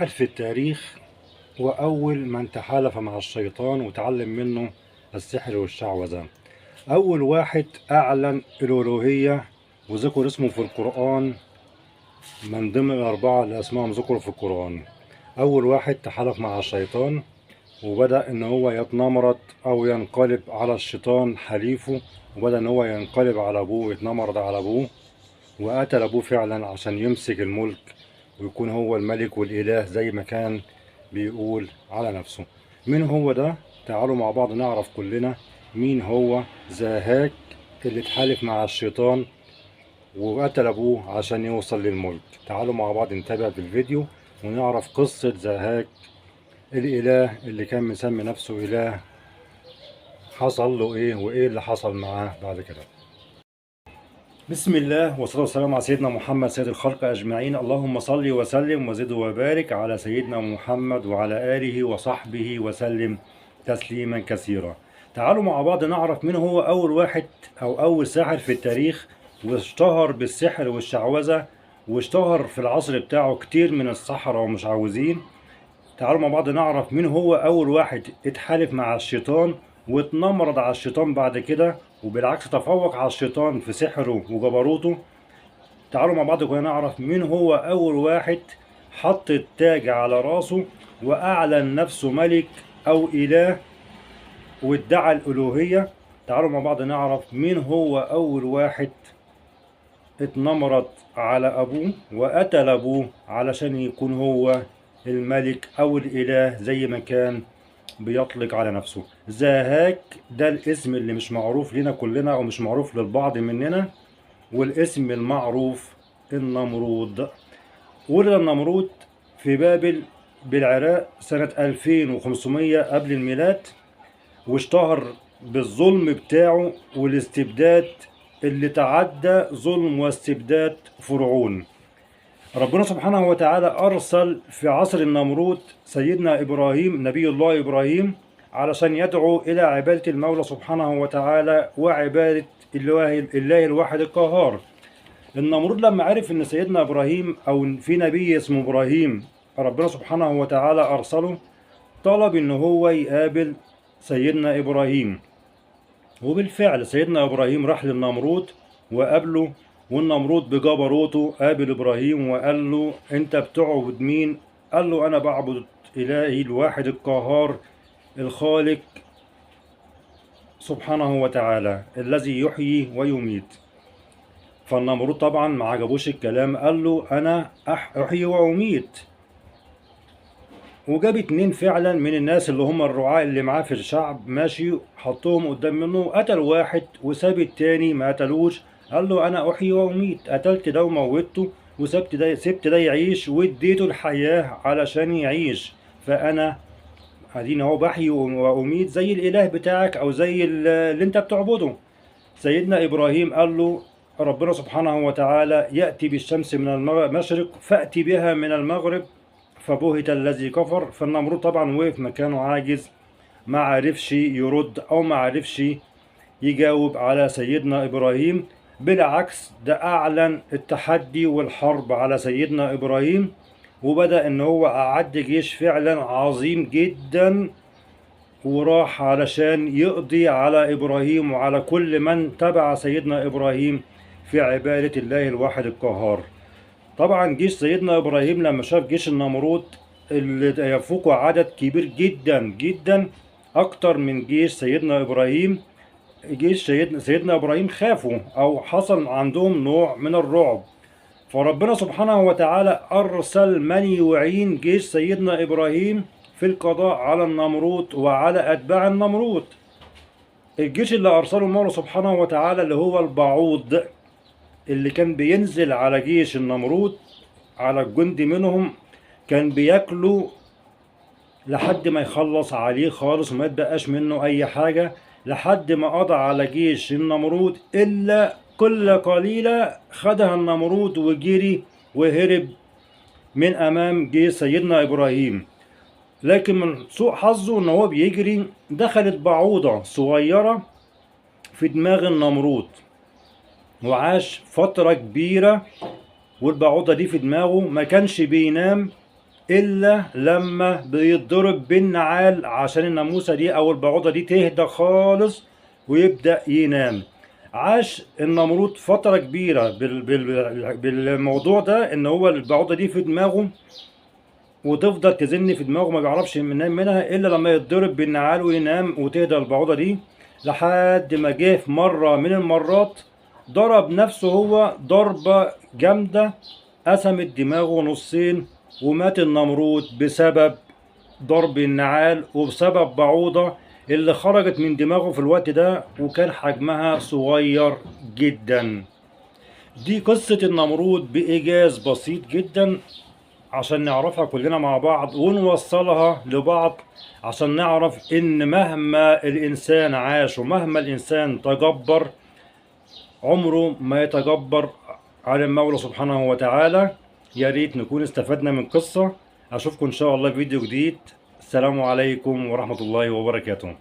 في التاريخ وأول من تحالف مع الشيطان وتعلم منه السحر والشعوذة. أول واحد أعلن الألوهية وذكر اسمه في القرآن من ضمن الأربعة اللي اسمهم ذكروا في القرآن. أول واحد تحالف مع الشيطان وبدأ إن هو يتنمرد أو ينقلب على الشيطان حليفه، وبدأ إن هو ينقلب على أبوه ويتنمرد على أبوه، وقتل أبوه فعلا عشان يمسك الملك ويكون هو الملك والإله زي ما كان بيقول على نفسه. مين هو ده؟ تعالوا مع بعض نعرف كلنا مين هو زاهاك اللي اتحالف مع الشيطان وقتل أبوه عشان يوصل للملك. تعالوا مع بعض نتابع في الفيديو ونعرف قصة زاهاك الإله اللي كان مسمي نفسه إله، حصل له إيه وإيه اللي حصل معاه بعد كده. بسم الله والصلاة والسلام على سيدنا محمد سيد الخلق أجمعين. اللهم صل وسلم وزد وبارك على سيدنا محمد وعلى آله وصحبه وسلم تسليما كثيرا. تعالوا مع بعض نعرف مين هو أول واحد أو أول ساحر في التاريخ واشتهر بالسحر والشعوذة، واشتهر في العصر بتاعه كتير من السحرة ومشعوذين. تعالوا مع بعض نعرف مين هو أول واحد اتحالف مع الشيطان واتنمرض على الشيطان بعد كده، وبالعكس تفوق على الشيطان في سحره وجبروته. تعالوا مع بعض كنا نعرف مين هو أول واحد حط التاج على راسه وأعلن نفسه ملك أو إله وادعى الألوهية. تعالوا مع بعض نعرف مين هو أول واحد اتنمرض على أبوه وقتل أبوه علشان يكون هو الملك أو الإله زي ما كان بيطلق على نفسه. زاهاك ده الاسم اللي مش معروف لنا كلنا أو مش معروف للبعض مننا، والاسم المعروف النمرود. ولد النمرود في بابل بالعراق سنة 2500 قبل الميلاد، واشتهر بالظلم بتاعه والاستبداد اللي تعدى ظلم واستبداد فرعون. ربنا سبحانه وتعالى أرسل في عصر النمرود سيدنا إبراهيم نبي الله إبراهيم علشان يدعو إلى عبادة المولى سبحانه وتعالى وعبادة الله الواحد القهار. النمرود لما عرف إن سيدنا إبراهيم أو في نبي اسمه إبراهيم ربنا سبحانه وتعالى أرسله، طلب إن هو يقابل سيدنا إبراهيم. وبالفعل سيدنا إبراهيم راح للنمرود وقابله، والنمرود بجبروته قابل إبراهيم وقال له أنت بتعبد مين؟ قال له أنا بعبد إلهي الواحد القهار الخالق سبحانه وتعالى الذي يحيي ويميت. فالنمرود طبعا ما عجبوش الكلام، قال له أنا أحيي وأميت. وجاب اتنين فعلا من الناس اللي هم الرعاة اللي معاه في الشعب، ماشي حطوهم قدام منه، قتل واحد وساب التاني ما قتلوش. قال له انا احيي واميت، قتلت ده وموتته وسبت ده، سبت ده يعيش واديته الحياة علشان يعيش، فانا اديني اهو بحيي واميت زي الاله بتاعك او زي اللي انت بتعبده. سيدنا ابراهيم قال له ربنا سبحانه وتعالى يأتي بالشمس من المشرق فأتي بها من المغرب فبهت الذي كفر. فالنمرود طبعا وقف مكانه عاجز، ما عرفش يرد او ما عرفش يجاوب على سيدنا ابراهيم. بالعكس ده اعلن التحدي والحرب على سيدنا ابراهيم، وبدأ ان هو اعد جيش فعلا عظيم جدا وراح علشان يقضي على ابراهيم وعلى كل من تبع سيدنا ابراهيم في عبادة الله الواحد القهار. طبعا جيش سيدنا ابراهيم لما شاف جيش النمرود اللي يفوقه عدد كبير جدا جدا اكتر من جيش سيدنا ابراهيم، جيش سيدنا ابراهيم خافوا او حصل عندهم نوع من الرعب. فربنا سبحانه وتعالى ارسل من يعين جيش سيدنا ابراهيم في القضاء على النمرود وعلى اتباع النمرود. الجيش اللي ارسله المولى سبحانه وتعالى اللي هو البعوض، اللي كان بينزل على جيش النمرود على الجندي منهم كان بياكله لحد ما يخلص عليه خالص وما يتبقاش منه اي حاجة، لحد ما قضى على جيش النمرود الا كل قليلة خدها النمرود وجري وهرب من امام جيش سيدنا ابراهيم. لكن من سوء حظه ان هو بيجري دخلت بعوضة صغيرة في دماغ النمرود وعاش فترة كبيرة والبعوضة دي في دماغه، ما كانش بينام إلا لما بيتضرب بالنعال عشان الناموسة دي أو البعوضة دي تهدى خالص ويبدأ ينام. عاش النمرود فترة كبيرة بالموضوع ده، إن هو البعوضة دي في دماغه وتفضل تزن في دماغه، ما بيعرفش ينام منها إلا لما يتضرب بالنعال وينام وتهدى البعوضة دي. لحد ما جه في مرة من المرات ضرب نفسه هو ضربة جامدة قسمت دماغه نصين، ومات النمرود بسبب ضرب النعال وبسبب بعوضة اللي خرجت من دماغه في الوقت ده وكان حجمها صغير جدا. دي قصة النمرود بإيجاز بسيط جدا عشان نعرفها كلنا مع بعض ونوصلها لبعض، عشان نعرف إن مهما الإنسان عاش ومهما الإنسان تجبر عمره ما يتجبر على المولى سبحانه وتعالى. يا ريت نكون استفدنا من قصة. أشوفكم إن شاء الله في فيديو جديد. السلام عليكم ورحمة الله وبركاته.